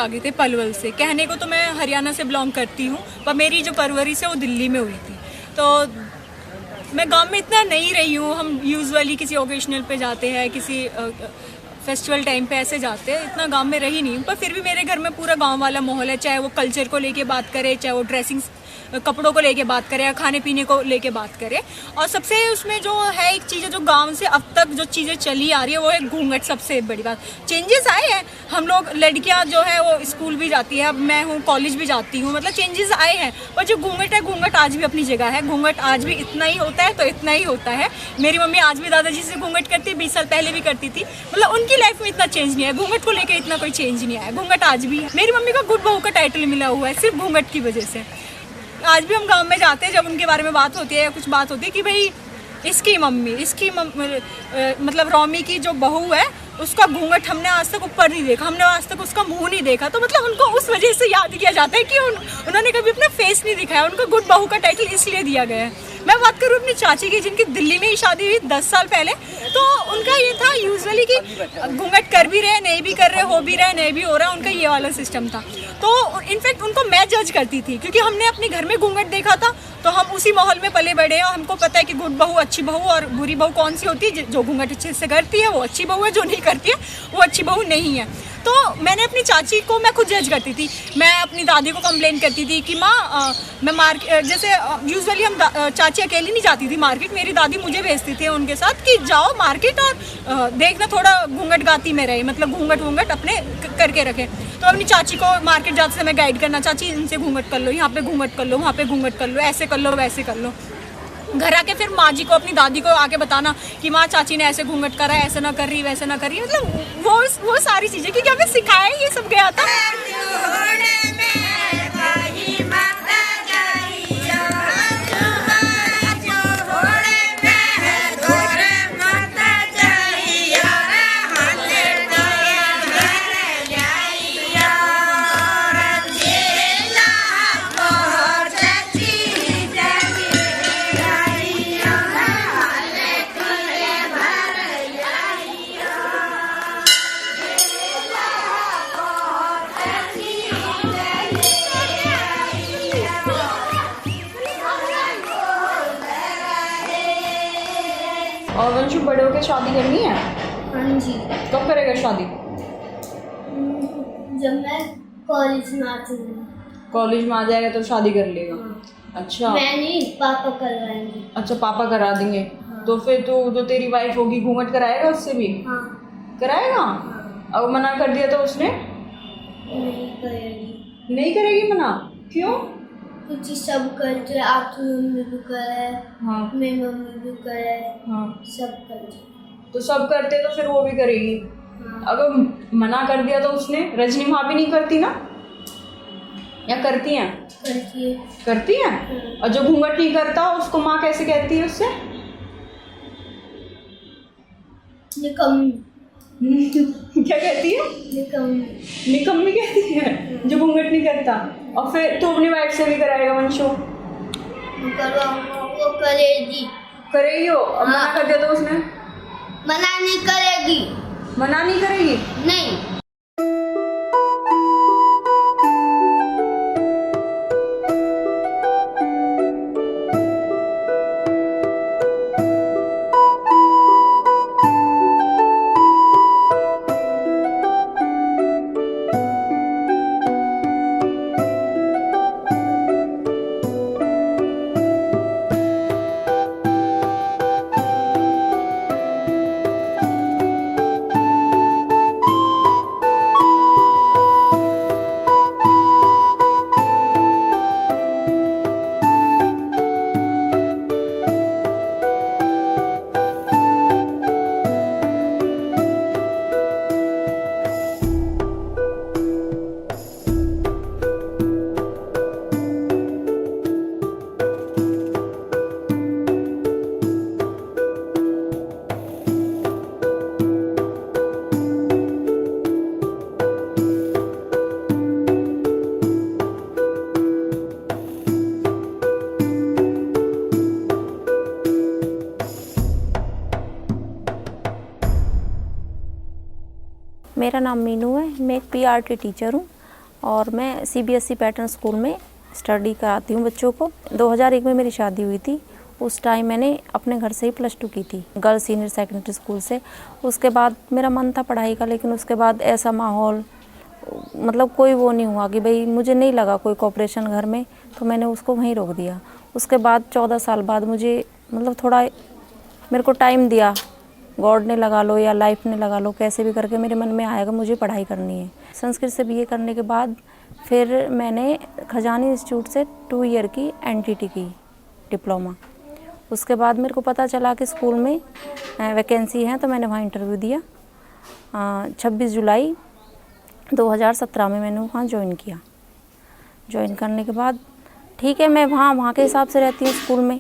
आ गए थे पलवल से। कहने को तो मैं हरियाणा से बिलोंग करती हूँ, पर मेरी जो परवरिश है वो दिल्ली में हुई थी। तो मैं गांव में इतना नहीं रही हूँ। हम यूजुअली किसी ओकेशनल पे जाते हैं, किसी फेस्टिवल टाइम पे ऐसे जाते हैं, इतना गांव में रही नहीं हूँ। पर फिर भी मेरे घर में पूरा गांव वाला माहौल है, चाहे वो कल्चर को लेके बात करे, चाहे वो ड्रेसिंग कपड़ों को लेके बात करें या खाने पीने को लेके बात करें। और सबसे उसमें जो है एक चीज़ है जो गांव से अब तक जो चीज़ें चली आ रही है वो है घूंघट। सबसे बड़ी बात, चेंजेस आए हैं। हम लोग लड़कियां जो है वो स्कूल भी जाती है, अब मैं हूँ कॉलेज भी जाती हूँ, मतलब चेंजेस आए हैं। पर जो घूंघट है, घूंघट आज भी अपनी जगह है। घूंघट आज भी इतना ही होता है तो इतना ही होता है। मेरी मम्मी आज भी दादाजी से घूंघट करती है, 20 साल पहले भी करती थी। मतलब उनकी लाइफ में इतना चेंज नहीं है, घूंघट को लेकर इतना कोई चेंज नहीं आया। घूंघट आज भी है। मेरी मम्मी को गुड बहू का टाइटल मिला हुआ है सिर्फ घूंघट की वजह से। आज भी हम गांव में जाते हैं, जब उनके बारे में बात होती है या कुछ बात होती है कि भाई इसकी मम्मी, मतलब रोमी की जो बहू है उसका घूंघट हमने आज तक ऊपर नहीं देखा, हमने आज तक उसका मुंह नहीं देखा। तो मतलब उनको उस वजह से याद किया जाता है कि उन्होंने कभी अपना फेस नहीं दिखाया। उनको गुड बहू का टाइटल इसलिए दिया गया है। मैं बात करूँ अपनी चाची की, जिनकी दिल्ली में ही शादी हुई 10 साल पहले, तो उनका ये था यूजुअली कि घूंघट कर भी रहे, नहीं भी कर रहे, हो भी रहे, नहीं भी हो रहा, उनका ये वाला सिस्टम था। तो इनफैक्ट उनको मैं जज करती थी, क्योंकि हमने अपने घर में घूंघट देखा था, तो हम उसी माहौल में पले बड़े हैं। हमको पता है कि गुड बहू, अच्छी बहू और बुरी बहू कौन सी होती है। जो घूंघट अच्छे से करती है वो अच्छी बहू है, जो नहीं करती है वो अच्छी बहू नहीं है। तो मैंने अपनी चाची को मैं खुद जज करती थी। मैं अपनी दादी को कंप्लेन करती थी कि माँ मैं मार्केट, जैसे यूजुअली हम चाची अकेली नहीं जाती थी मार्केट, मेरी दादी मुझे भेजती थी उनके साथ कि जाओ मार्केट और देखना थोड़ा घूंघट गाती में रहे, मतलब घूंघट अपने करके रखे। तो अपनी चाची को मार्केट जाते समय गाइड करना, चाची इनसे घूंघट कर लो, यहाँ पे घूंघट कर लो, वहाँ पे घूंघट कर लो, ऐसे कर लो, वैसे कर लो। घर आके फिर माँ जी को, अपनी दादी को आके बताना कि माँ चाची ने ऐसे घूंघट करा, ऐसे ना कर रही, वैसे ना कर रही। मतलब वो सारी चीजें, क्योंकि हमें सिखाया ये सब गया था। और वंशु बड़े होकर शादी करनी है? हाँ जी। कब करेगा शादी? जब मैं कॉलेज में आ जाऊंगी। कॉलेज में आ जाएगा तो शादी कर लेगा? हाँ। अच्छा। मैं नहीं, पापा करवाएंगे। अच्छा, पापा करा देंगे। हाँ। तो फिर तो जो तेरी वाइफ होगी घूंघट कराएगा उससे भी? हाँ। कराएगा? हाँ। अब मना कर दिया तो उसने? नहीं करेगी। नहीं करेगी मना? क्यों? क्योंकि सब करते, आपकी मम्मी भी करे, हाँ। मेरी मम्मी भी करे, हाँ। सब करते। तो सब करते तो फिर वो भी करेगी। हाँ। अगर मना कर दिया तो उसने, रजनी माँ भी नहीं करती ना? या करती हैं? करती है। करती हैं? हाँ। और जो घूंघट नहीं करता उसको माँ कैसे कहती है उससे? निकम्मी। क्या कहती है? निकम्मी। निकम्मी कहती है जो घूंघट नहीं करता। और फिर तू अपनी वाइफ से भी कराएगा वंशु? करवाऊंगा, वो करेगी। करेगी हो? अब मना कर दिया तो उसने? मना नहीं करेगी। मना नहीं करेगी? नहीं। मेरा नाम मीनू है। मैं एक पीआर की टीचर हूँ और मैं CBSE पैटर्न स्कूल में स्टडी कराती हूँ बच्चों को। 2001 में मेरी शादी हुई थी। उस टाइम मैंने अपने घर से ही +2 की थी, गर्ल्स सीनियर सेकेंडरी स्कूल से। उसके बाद मेरा मन था पढ़ाई का, लेकिन उसके बाद ऐसा माहौल, मतलब कोई वो नहीं हुआ कि भाई मुझे नहीं लगा कोई कोऑपरेशन घर में, तो मैंने उसको वहीं रोक दिया। उसके बाद 14 साल बाद मुझे मतलब थोड़ा मेरे को टाइम दिया, गॉड ने लगा लो या लाइफ ने लगा लो, कैसे भी करके मेरे मन में आएगा मुझे पढ़ाई करनी है। संस्कृत से BA करने के बाद फिर मैंने खजानी इंस्टीट्यूट से 2 ईयर की NTT की डिप्लोमा। उसके बाद मेरे को पता चला कि स्कूल में वैकेंसी है, तो मैंने वहाँ इंटरव्यू दिया। 26 जुलाई 2017 में मैंने वहाँ ज्वाइन किया। ज्वाइन करने के बाद ठीक है, मैं वहाँ के हिसाब से रहती हूँ स्कूल में।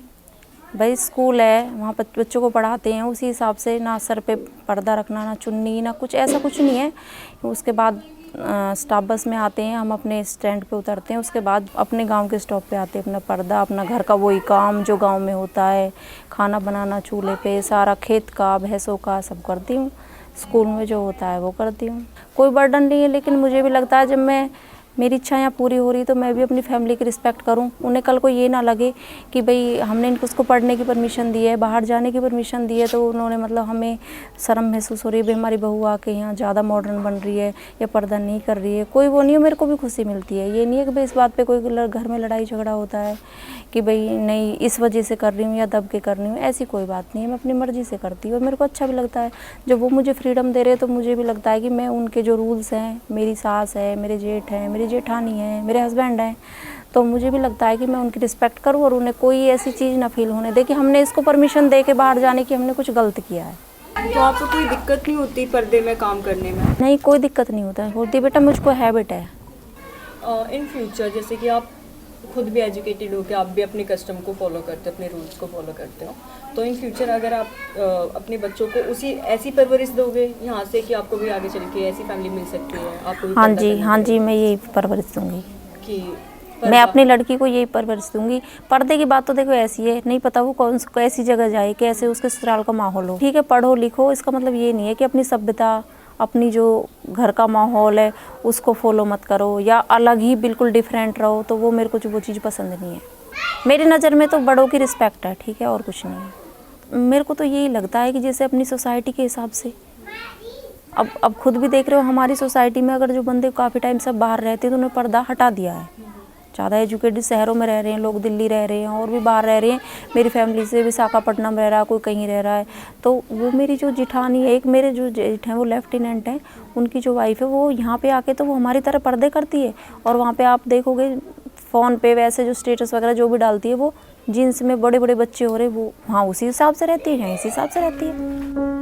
भाई स्कूल है, वहाँ बच्चों को पढ़ाते हैं उसी हिसाब से, ना सर पे पर्दा रखना, ना चुन्नी, ना कुछ ऐसा कुछ नहीं है। उसके बाद स्टाफ बस में आते हैं, हम अपने स्टैंड पे उतरते हैं। उसके बाद अपने गांव के स्टॉप पे आते हैं, अपना पर्दा, अपना घर का वही काम जो गांव में होता है, खाना बनाना चूल्हे पे, सारा खेत का, भैंसों का सब करती हूँ। स्कूल में जो होता है वो करती हूँ। कोई बर्डन नहीं है, लेकिन मुझे भी लगता है जब मेरी इच्छा यहाँ पूरी हो रही तो मैं भी अपनी फैमिली की रिस्पेक्ट करूँ। उन्हें कल को ये ना लगे कि भाई हमने इनको उसको पढ़ने की परमिशन दी है, बाहर जाने की परमिशन दी है, तो उन्होंने मतलब हमें शर्म महसूस हो रही है, भाई हमारी बहू आके यहाँ ज़्यादा मॉडर्न बन रही है या पर्दा नहीं कर रही है। कोई वो नहीं है, मेरे को भी खुशी मिलती है। ये नहीं है कि भाई इस बात पर कोई घर में लड़ाई झगड़ा होता है कि भाई नहीं इस वजह से कर रही हूँ या दब के कर रही हूँ, ऐसी कोई बात नहीं है। मैं अपनी मर्ज़ी से करती हूँ और मेरे को अच्छा भी लगता है। जब वो मुझे फ्रीडम दे रहे हैं तो मुझे भी लगता है कि मैं उनके जो रूल्स हैं, मेरी सास है, मेरे जेठ हैं, मेरी जेठानी है, मेरे हस्बैंड हैं, तो मुझे भी लगता है कि मैं उनकी रिस्पेक्ट करूँ और उन्हें कोई ऐसी चीज़ ना फील होने दे कि हमने इसको परमिशन दे के बाहर जाने की हमने कुछ गलत किया है। तो आपको कोई दिक्कत नहीं होती पर्दे में काम करने में? नहीं, कोई दिक्कत नहीं होती बेटा, मुझको हैबिट है। इन फ्यूचर जैसे कि आप खुद भी एजुकेटेड हो कि आप भी अपने कस्टम को फॉलो करते हो, अपने रूल्स को फॉलो करते हो, तो इन फ्यूचर अगर आप अपने बच्चों को ऐसी परवरिश दोगे यहाँ से कि आपको भी आगे चल के ऐसी फैमिली मिल सकती है आपको? हाँ जी, मैं यही परवरिश दूँगी कि मैं अपनी लड़की को यही परवरिश दूंगी। पर्दे की बात तो देखो ऐसी है, नहीं पता वो कैसी जगह जाए, कैसे उसके ससुराल का माहौल हो। ठीक है, पढ़ो लिखो, इसका मतलब ये नहीं है कि अपनी सभ्यता, अपनी जो घर का माहौल है उसको फॉलो मत करो या अलग ही बिल्कुल डिफरेंट रहो। तो वो मेरे को वो चीज़ पसंद नहीं है। मेरी नज़र में तो बड़ों की रिस्पेक्ट है, ठीक है, और कुछ नहीं है। मेरे को तो यही लगता है कि जैसे अपनी सोसाइटी के हिसाब से, अब खुद भी देख रहे हो हमारी सोसाइटी में अगर जो बंदे काफ़ी टाइम से बाहर रहते हैं तो उन्हें पर्दा हटा दिया है। ज़्यादा एजुकेटेड शहरों में रह रहे हैं लोग, दिल्ली रह रहे हैं और भी बाहर रह रहे हैं। मेरी फैमिली से विशाखापट्टनम रह रहा है, कोई कहीं रह रहा है। तो वो मेरी जो जिठानी है, एक मेरे जो जेठ हैं वो लेफ्टिनेंट हैं, उनकी जो वाइफ है वो यहाँ पे आके तो वो हमारी तरह पर्दे करती है। और वहाँ पे आप देखोगे फ़ोन पे वैसे जो स्टेटस वगैरह जो भी डालती है वो जीन्स में बड़े बड़े बच्चे हो रहे, वो हाँ उसी हिसाब से रहती है, इसी हिसाब से रहती है।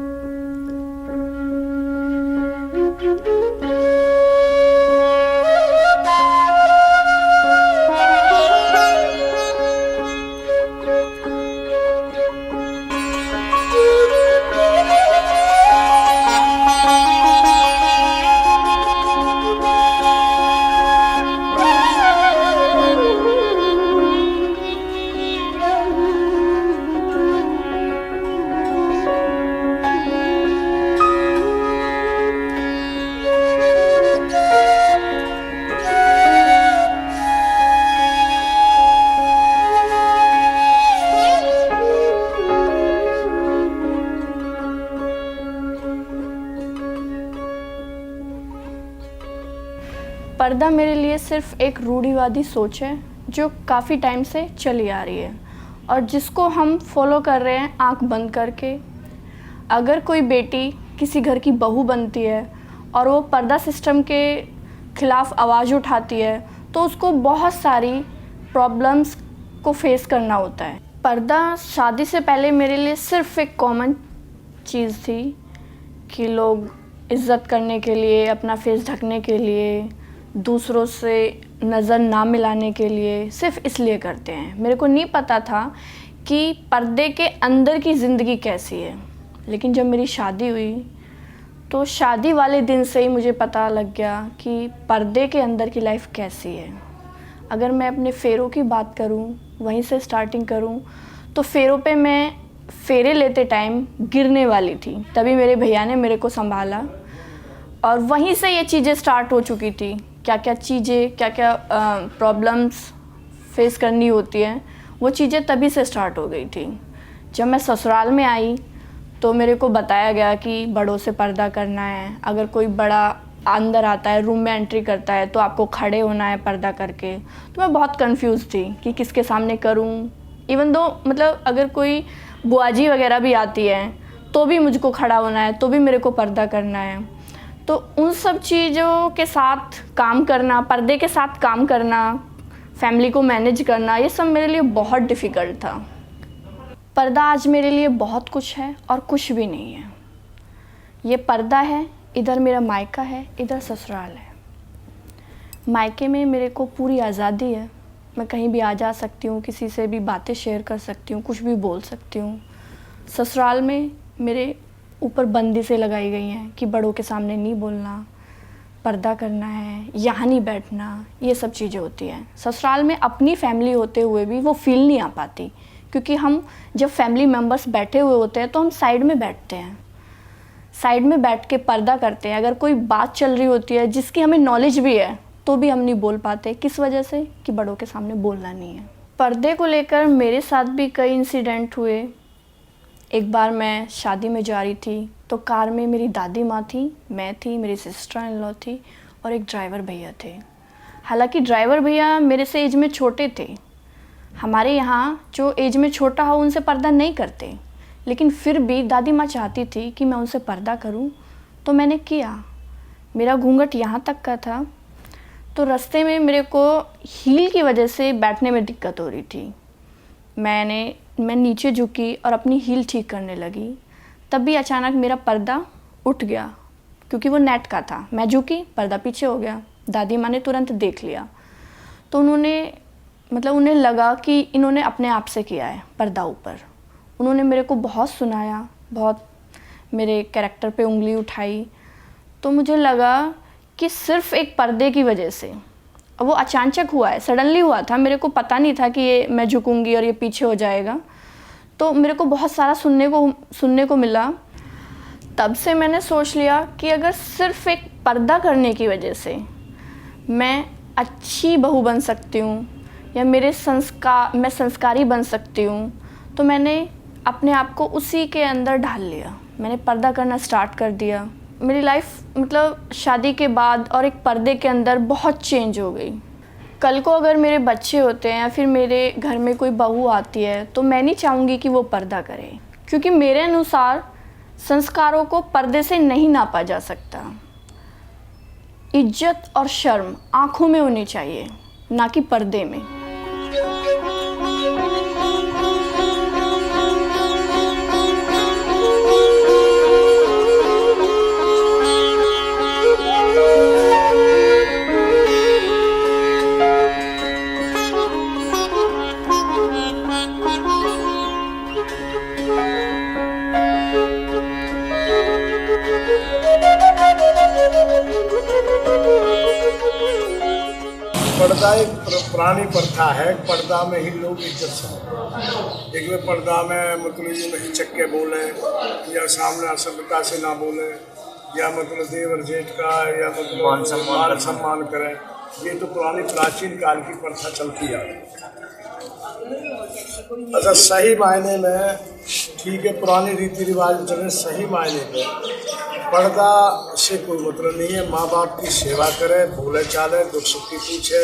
पर्दा मेरे लिए सिर्फ एक रूढ़िवादी सोच है जो काफ़ी टाइम से चली आ रही है और जिसको हम फॉलो कर रहे हैं आंख बंद करके। अगर कोई बेटी किसी घर की बहू बनती है और वो पर्दा सिस्टम के ख़िलाफ़ आवाज़ उठाती है तो उसको बहुत सारी प्रॉब्लम्स को फेस करना होता है। पर्दा शादी से पहले मेरे लिए सिर्फ एक कॉमन चीज़ थी कि लोग इज़्ज़त करने के लिए, अपना फेस ढकने के लिए, दूसरों से नज़र ना मिलाने के लिए, सिर्फ इसलिए करते हैं। मेरे को नहीं पता था कि पर्दे के अंदर की ज़िंदगी कैसी है। लेकिन जब मेरी शादी हुई तो शादी वाले दिन से ही मुझे पता लग गया कि पर्दे के अंदर की लाइफ कैसी है। अगर मैं अपने फेरों की बात करूं, वहीं से स्टार्टिंग करूं, तो फेरों पे मैं फेरे लेते टाइम गिरने वाली थी। तभी मेरे भैया ने मेरे को संभाला और वहीं से ये चीज़ें स्टार्ट हो चुकी थी क्या क्या चीज़ें, क्या क्या प्रॉब्लम्स फेस करनी होती हैं, वो चीज़ें तभी से स्टार्ट हो गई थी। जब मैं ससुराल में आई तो मेरे को बताया गया कि बड़ों से पर्दा करना है, अगर कोई बड़ा अंदर आता है, रूम में एंट्री करता है, तो आपको खड़े होना है पर्दा करके। तो मैं बहुत कंफ्यूज थी कि किसके सामने करूं। इवन दो मतलब अगर कोई बुआजी वगैरह भी आती है तो भी मुझको खड़ा होना है, तो भी मेरे को पर्दा करना है। तो उन सब चीज़ों के साथ काम करना, पर्दे के साथ काम करना, फैमिली को मैनेज करना, ये सब मेरे लिए बहुत डिफ़िकल्ट था। पर्दा आज मेरे लिए बहुत कुछ है और कुछ भी नहीं है। ये पर्दा है, इधर मेरा मायका है, इधर ससुराल है। मायके में मेरे को पूरी आज़ादी है, मैं कहीं भी आ जा सकती हूँ, किसी से भी बातें शेयर कर सकती हूँ, कुछ भी बोल सकती हूँ। ससुराल में मेरे ऊपर बंदिशें लगाई गई हैं कि बड़ों के सामने नहीं बोलना, पर्दा करना है, यहाँ नहीं बैठना, ये सब चीज़ें होती हैं। ससुराल में अपनी फैमिली होते हुए भी वो फील नहीं आ पाती, क्योंकि हम जब फैमिली मेम्बर्स बैठे हुए होते हैं तो हम साइड में बैठते हैं, साइड में बैठ के पर्दा करते हैं। अगर कोई बात चल रही होती है जिसकी हमें नॉलेज भी है तो भी हम नहीं बोल पाते। किस वजह से? कि बड़ों के सामने बोलना नहीं है। पर्दे को लेकर मेरे साथ भी कई इंसिडेंट हुए। एक बार मैं शादी में जा रही थी तो कार में मेरी दादी माँ थी, मैं थी, मेरी सिस्टर इन लॉ थी और एक ड्राइवर भैया थे। हालांकि ड्राइवर भैया मेरे से एज में छोटे थे। हमारे यहाँ जो एज में छोटा हो उनसे पर्दा नहीं करते, लेकिन फिर भी दादी माँ चाहती थी कि मैं उनसे पर्दा करूं, तो मैंने किया। मेरा घूंघट यहाँ तक का था। तो रास्ते में मेरे को हील की वजह से बैठने में दिक्कत हो रही थी। मैं नीचे झुकी और अपनी हील ठीक करने लगी, तब भी अचानक मेरा पर्दा उठ गया, क्योंकि वो नेट का था। मैं झुकी, पर्दा पीछे हो गया। दादी माँ ने तुरंत देख लिया, तो उन्हें लगा कि इन्होंने अपने आप से किया है पर्दा ऊपर। उन्होंने मेरे को बहुत सुनाया, बहुत मेरे कैरेक्टर पे उंगली उठाई। तो मुझे लगा कि सिर्फ एक पर्दे की वजह से, वो अचानक हुआ है, सडनली हुआ था, मेरे को पता नहीं था कि ये मैं झुकूंगी और ये पीछे हो जाएगा। तो मेरे को बहुत सारा सुनने को मिला। तब से मैंने सोच लिया कि अगर सिर्फ एक पर्दा करने की वजह से मैं अच्छी बहू बन सकती हूँ या मैं संस्कारी बन सकती हूँ, तो मैंने अपने आप को उसी के अंदर ढाल लिया। मैंने पर्दा करना स्टार्ट कर दिया। मेरी लाइफ मतलब शादी के बाद और एक पर्दे के अंदर बहुत चेंज हो गई। कल को अगर मेरे बच्चे होते हैं या फिर मेरे घर में कोई बहू आती है तो मैं नहीं चाहूँगी कि वो पर्दा करे, क्योंकि मेरे अनुसार संस्कारों को पर्दे से नहीं नापा जा सकता। इज्जत और शर्म आँखों में होनी चाहिए, ना कि पर्दे में। पर्दा एक पुरानी प्रथा है। पर्दा में ही लोग इज्जत से, एक में पर्दा में मतलब ये नहीं चक्के बोले या सामने असभ्यता से ना बोले या मतलब देवर जेठ का या मतलब मान सम्मान करें। ये तो पुरानी प्राचीन काल की प्रथा चलती आ रही है। अच्छा, सही मायने में ठीक है, पुराने रीति रिवाज चले, सही मायने में पर्दा से कोई मतलब नहीं है। माँ बाप की सेवा करे, बोले चाले, दुख सुख की पूछे,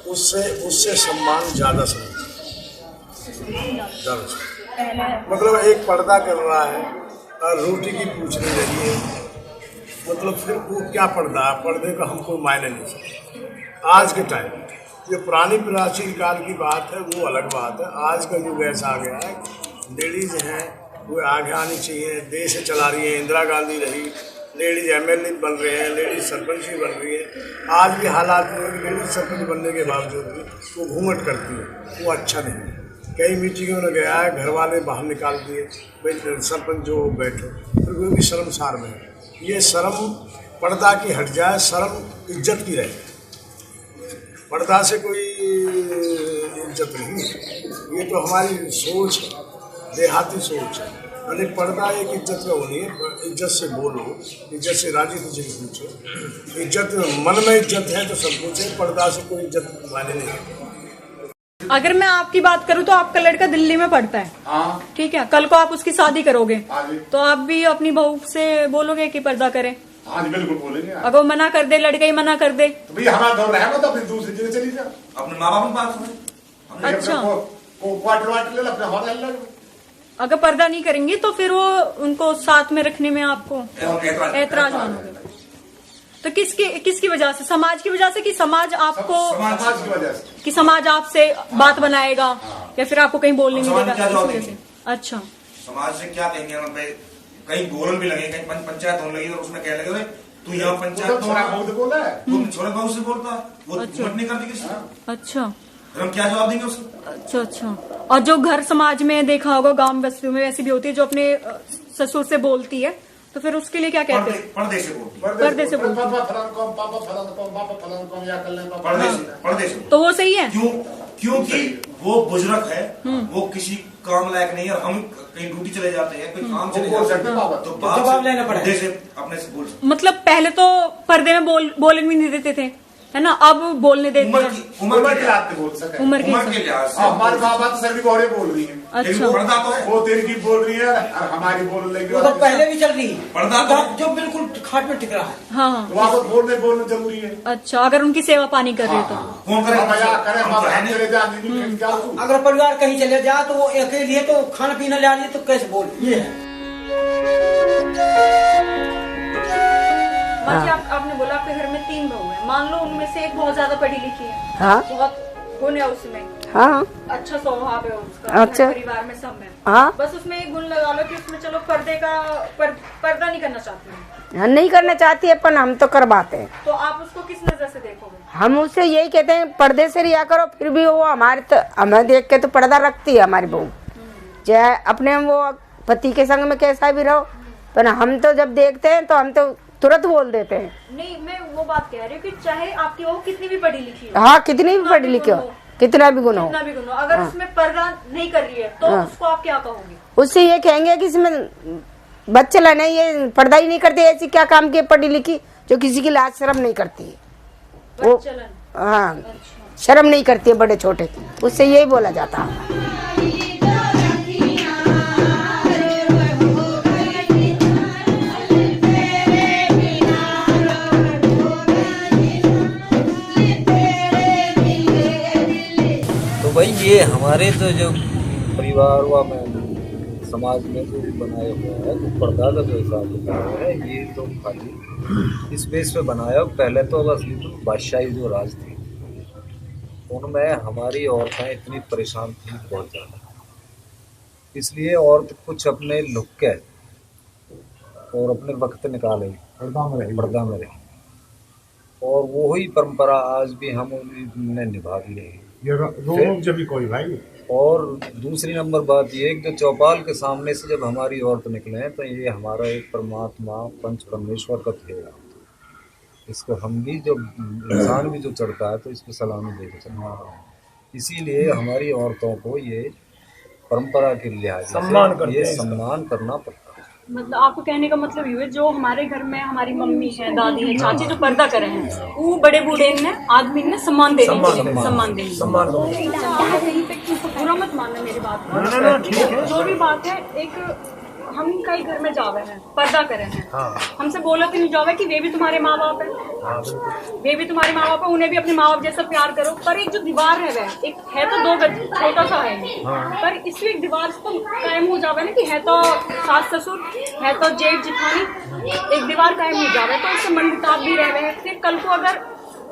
उससे सम्मान ज़्यादा समझे। मतलब एक पर्दा कर रहा है और रोटी की पूछने लगी है, मतलब फिर वो क्या पर्दा है? पर्दे का हमको मायने नहीं सकते। आज के टाइम ये पुरानी प्राचीन काल की बात है, वो अलग बात है। आज का युग ऐसा आ गया है, लेडीज हैं वो आगे आनी चाहिए, देश चला रही है। इंदिरा गांधी रही, लेडीज एमएलए बन रहे हैं, लेडीज सरपंच भी बन रही है। आज भी हालात ये है कि लेडीज सरपंच बनने के बावजूद भी वो घूंघट करती है, वो अच्छा नहीं है। कई मीटिंगों में गया है, घर वाले बाहर निकाल दिए, भाई सरपंच जो बैठो, फिर वो भी शर्मसार में है। ये शर्म पर्दा की हट जाए, शर्म इज्जत की रहे। पर्दा से कोई इज्जत नहीं है, ये तो हमारी सोच है, देहाती सोच है। अरे पर्दा एक इज्जत का होनी है, इज्जत से बोलो, इज्जत से राजी किसी को पूछो। इज्जत मन में इज्जत है तो सब कुछ है, पर्दा से कोई इज्जत माने नहीं है। अगर मैं आपकी बात करूं तो आपका लड़का दिल्ली में पढ़ता है, ठीक है, कल को आप उसकी शादी करोगे तो आप भी अपनी बहू से बोलोगे कि पर्दा करे? हाँ जी बिल्कुल बोलेंगे। अगर वो मना कर दे, लड़का ही मना कर दे तो भैया हमारा दौर रहेगा तो अपनी दूसरी जगह चली जाओ, अपने माँ बाप के पास। अच्छा। क्वार्टर वाटर ले लो, अपने होटल ले लो। अगर पर्दा नहीं करेंगे तो फिर वो उनको साथ में रखने में आपको ऐतराज मानोगे? तो किसकी वजह से? समाज की वजह से कि समाज आपको, समाज की वजह से, कि समाज आपसे बात बनाएगा या फिर आपको कहीं बोलने नहीं देगा इस वजह से? अच्छा, समाज से क्या कहेंगे हम पे? कहीं बोलन भी लगे, कहीं पंचायत होने लगी और उसमें कह लगे तू यहाँ पंचायत बोला है, तुम छोड़े बहु से बोलता है, वो हिम्मत नहीं करती किसी। अच्छा, हम क्या जवाब देंगे उसको? अच्छा अच्छा। और जो घर समाज में देखा होगा, गांव बस्तियों में वैसी भी होती है जो अपने ससुर से बोलती है, तो फिर उसके लिए क्या कहते हैं? पर्दे से बोलती, पर्दे से बोलती। पर्दे से। तो वो सही है? क्योंकि वो बुजुर्ग है, वो किसी काम लायक नहीं है, और हम कहीं ड्यूटी चले जाते हैं, कोई काम चले जाते हैं तो जवाब लेना पड़ेगा से अपने से बोल। मतलब पहले तो पर्दे में बोलने भी नहीं देते थे, है ना, अब बोलने देते हैं। उम्र के लिहाज से बोल सके, उम्र के लिहाज से। हमारी माँ बाप सभी बड़े बोल रही है। अच्छा, पर्दा तो है, वो तेरी की बोल रही है, हमारी बोल रही है, तो पहले भी चल रही है पर्दा तो जो बिल्कुल खाट में टिक रहा है। हाँ हाँ। वहाँ पर बोलना जरूरी है। अच्छा, अगर उनकी सेवा पानी कर रहे हो तो कौन करे? अगर परिवार कहीं चले जाए तो वो अकेले है तो खाना पीना ले आइए तो कैसे बोल, ये है। बाकी आपने बोला आपके घर में 3 बहू है, मान लो उनमें से एक बहुत ज्यादा पढ़ी लिखी है, हाँ बहुत गुण है उसमें, हाँ अच्छा स्वभाव है उसका, अच्छा, परिवार में सब में, हाँ, बस उसमें एक गुण लगा लो कि उसमें चलो पर्दा नहीं करना चाहती है, हाँ नहीं करना चाहती है पर हम तो करवाते हैं। तो आप उसको किस नजर से देखोगे? हम उससे यही कहते हैं पर्दे से रिया करो, फिर भी वो हमें देख के तो पर्दा रखती है हमारी बहू, चाहे अपने वो पति के संग में कैसा भी रहो, पर हम तो जब देखते हैं तो हम तो तुरंत बोल देते हैं। नहीं, मैं वो बात कह रही हूँ कि चाहे आपकी बहू कितनी भी पढ़ी लिखी हो, हाँ कितनी भी पढ़ी लिखी हो, कितना भी गुण हो, अगर उसमें पर्दा नहीं कर रही है तो उसको आप क्या कहोगे? उससे ये कहेंगे कि इसमें बच्चे लाने ये पर्दा ही नहीं करते, ऐसी क्या काम की पढ़ी लिखी जो किसी की लाज शर्म नहीं करती है, वो हाँ शर्म नहीं करती है बड़े छोटे की, उससे यही बोला जाता है। भाई ये हमारे तो जो परिवार व में समाज में जो बनाया हुआ है तो पर्दा का जो हिसाब किताब है ये तो खाली इस बेस पे बनाया। पहले तो बस ये तो बादशाही जो राज थी उनमें हमारी औरतें इतनी परेशान थी बहुत ज़्यादा, इसलिए औरत कुछ अपने लुक के और अपने वक्त निकाले पर्दा में रही, और वही परंपरा आज भी हम उन्हें निभा भी रहे हैं। जब भी कोई भाई। और दूसरी नंबर बात ये कि चौपाल के सामने से जब हमारी औरत निकले हैं तो ये हमारा एक परमात्मा पंच परमेश्वर का ध्येय, इसको हम भी जो इंसान भी जो चढ़ता है तो इसको सलामी दे के चलना है। इसीलिए हमारी औरतों को ये परंपरा के लिहाज से ये सम्मान करना पड़ता है। मतलब आपको कहने का मतलब ये है जो हमारे घर में हमारी मम्मी है, दादी है, चाची जो पर्दा करे हैं वो बड़े बूढ़े ने आदमी ने सम्मान देने, कहीं पे बुरा मत मानना मेरी बात को, जो भी बात है, एक हम कई घर में जावे हैं पर्दा करे हैं, हमसे बोला तो नहीं जावे कि वे भी तुम्हारे माँ बाप है, वे भी तुम्हारे माँ बाप है, उन्हें भी अपने माँ बाप जैसा प्यार करो, पर एक जो दीवार है वह एक है तो 2 गज छोटा सा है, पर इसमें एक दीवार तो कायम हो जावे ना कि है तो सास ससुर है तो जेठ जिठानी, एक दीवार कायम हो जावे तो उससे मन मुताब भी रह रहे। फिर कल को अगर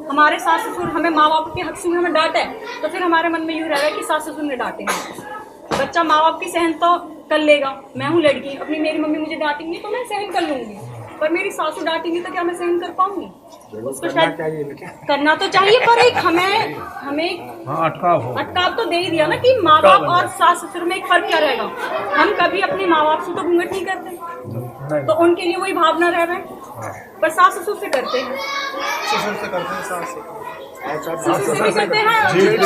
हमारे सास ससुर हमें माँ बाप के हक से हमें डांटे तो फिर हमारे मन में यूँ रह रहा है कि सास ससुर ने डांटे हैं। बच्चा माँ बाप की सहन तो कर लेगा, मैं हूँ लड़की, अपनी मेरी मम्मी मुझे डांटेंगी तो मैं सहन कर लूंगी, पर मेरी सासू डांटेंगी तो क्या मैं सहन कर पाऊंगी? उसको शायद करना तो चाहिए, पर एक हमें अटकाव तो दे ही दिया ना कि माँ बाप और सास ससुर में एक फर्क क्या रहेगा। हम कभी अपने माँ बाप से तो घूंघट नहीं करते, तो उनके लिए वही भावना रह रहा है पर सास ससुर से करते हैं, ससुर से करते हैं, सास से ससुर से करते हैं, जेठ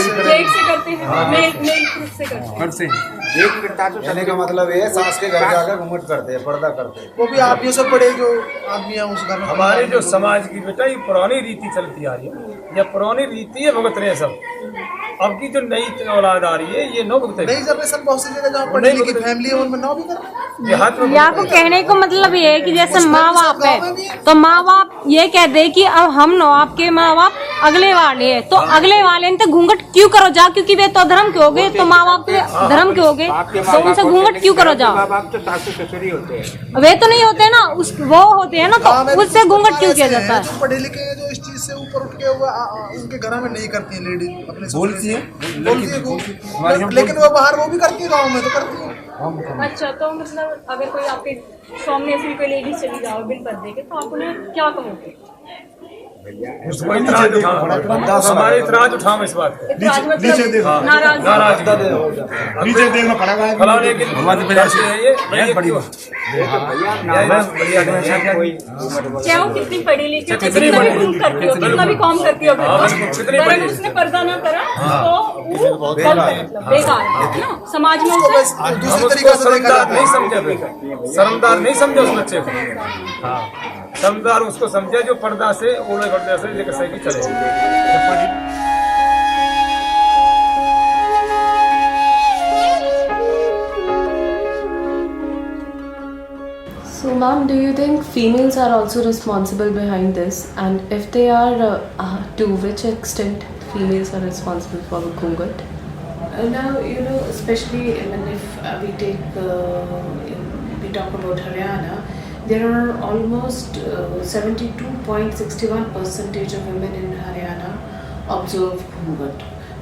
से करते हैं, मेल पुरुष से करते हैं। घर से कहने का मतलब ये सास के घर जाकर घूंघट करते हैं, पर्दा करते हैं। वो भी आप ये सब बड़े जो आदमी हैं उस घर में। हमारे जो समाज की बेटा ये पुरानी रीति चलती आ रही है, ये पुरानी रीति है भुगत रहे हैं सब। अब की जो नई औलाद आ रही है ये नो भुगते। नई जनरेशन बहुत सी जगह जहाँ पढ़ी लिखी फैमिली है उनमें नो भी करते हैं। या को कहने को मतलब ये है कि जैसे माँ बाप है तो माँ बाप ये कह दे कि अब हम नो आपके माँ बाप अगले वाले है तो अगले वाले ने तो घूंघट क्यों करो जा, क्योंकि वे तो धर्म के हो गए, तो माँ बाप धर्म के हो गए तो उनसे घूंघट क्यों करो जाओ। वे तो नहीं होते ना, उस वो होते हैं ना, तो उससे घूंघट क्यों किया जाता है। पढ़े लिखे जो इस चीज से ऊपर उठ के उनके घर में नहीं करती है लेडीज अपने बोलती है लेकिन वो बाहर वो भी करती है, गाँव में तो करती है। अच्छा, तो मतलब अगर कोई आपके सामने ऐसी कोई लेडीज चली जाओ बिन पर्दे के, तो आप उन्हें क्या कहोगे? हमारे इतराज उठाओ इस बात पे। नीचे देखो, नाराज नीचे देखना पड़ेगा। फलाने की चाहे वो कितनी पढ़ी लिखी, कितना भी प्रूव करती हो, कितना भी काम करती हो, अगर उसने पर्दा ना करा तो वो बेकार है ना समाज में। शर्मदार नहीं समझे, शर्मदार नहीं समझे उस बच्चे को। हाँ, शर्मदार उसको समझे जो पर्दा से ओले पर्दे से लेकर सही चले। So, ma'am, do you think females are also responsible behind this? And if they are, to which extent females are responsible for the Ghungat? Now, you know, especially if we take, we talk about Haryana, there are almost 72.61% of women in Haryana observe Ghungat.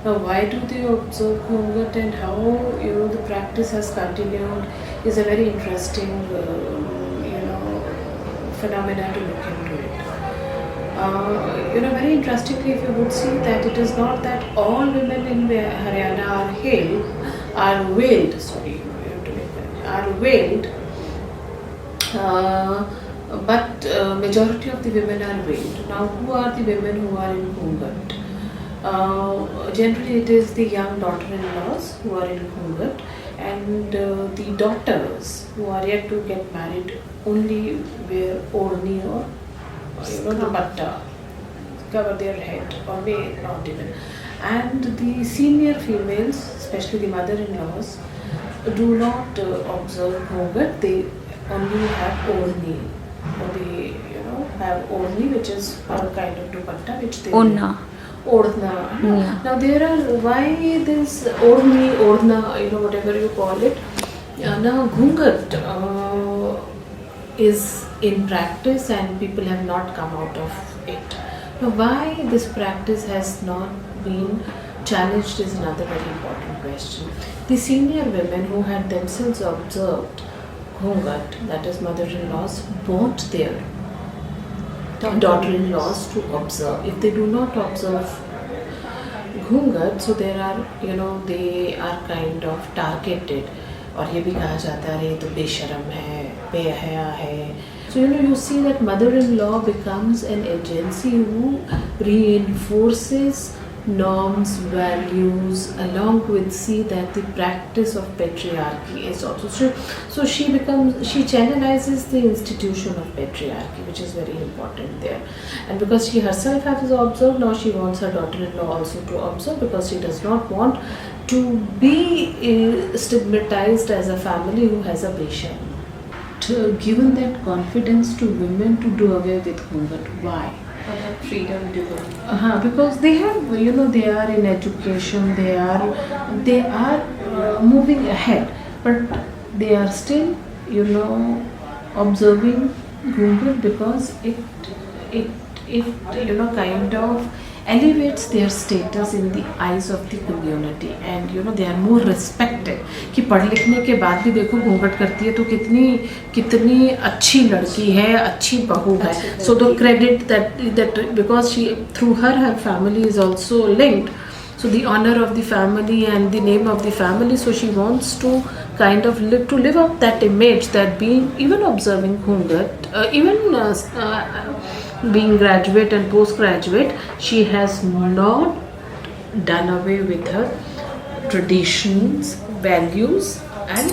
Now, why do they observe Ghungat and how, you know, the practice has continued is a very interesting phenomena to look into it. You know, very interestingly, if you would see that it is not that all women in Haryana are veiled, but majority of the women are veiled. Now, who are the women who are in Ghungat? Generally, it is the young daughter-in-laws who are in Ghungat, and the daughters who are yet to get married only wear odhni or dupatta, cover their head, or may not even. And the senior females, especially the mother-in-laws, do not observe Ghungat. They only have odhni, or they have odhni, which is a kind of dupatta which they Onna. Odhna. Yeah. Now there are, why this odhni, odhna, whatever you call it. Now Ghungat is in practice and people have not come out of it. Now why this practice has not been challenged is another very important question. The senior women who had themselves observed Ghungat, that is mother-in-laws, want their daughter-in-laws to observe. If they do not observe Ghungat, so there are, they are kind of targeted. और ये भी कहा जाता है ये तो बेशरम है, बेहया है. So you see that mother-in-law becomes an agency who reinforces norms, values, along with see that the practice of patriarchy is also so she channelizes the institution of patriarchy, which is very important there. And because she herself has observed, now she wants her daughter-in-law also to observe, because she does not want to be stigmatized as a family who has a beshan. Given that confidence to women to do away with Ghungat, why? Freedom to go. Because they have, they are in education, they are moving ahead, but they are still, observing Ghungat because it kind of elevates their status in the eyes of the community, and they are more respected. कि पढ़ लिखने के बाद भी देखो घूंघट करती है तो कितनी अच्छी लड़की है, अच्छी बहू है. So the credit that because she through her family is also linked, So the honor of the family and the name of the family, so she wants to kind of live up that image, that being even observing Ghungat, being graduate and postgraduate, she has not done away with her traditions, values and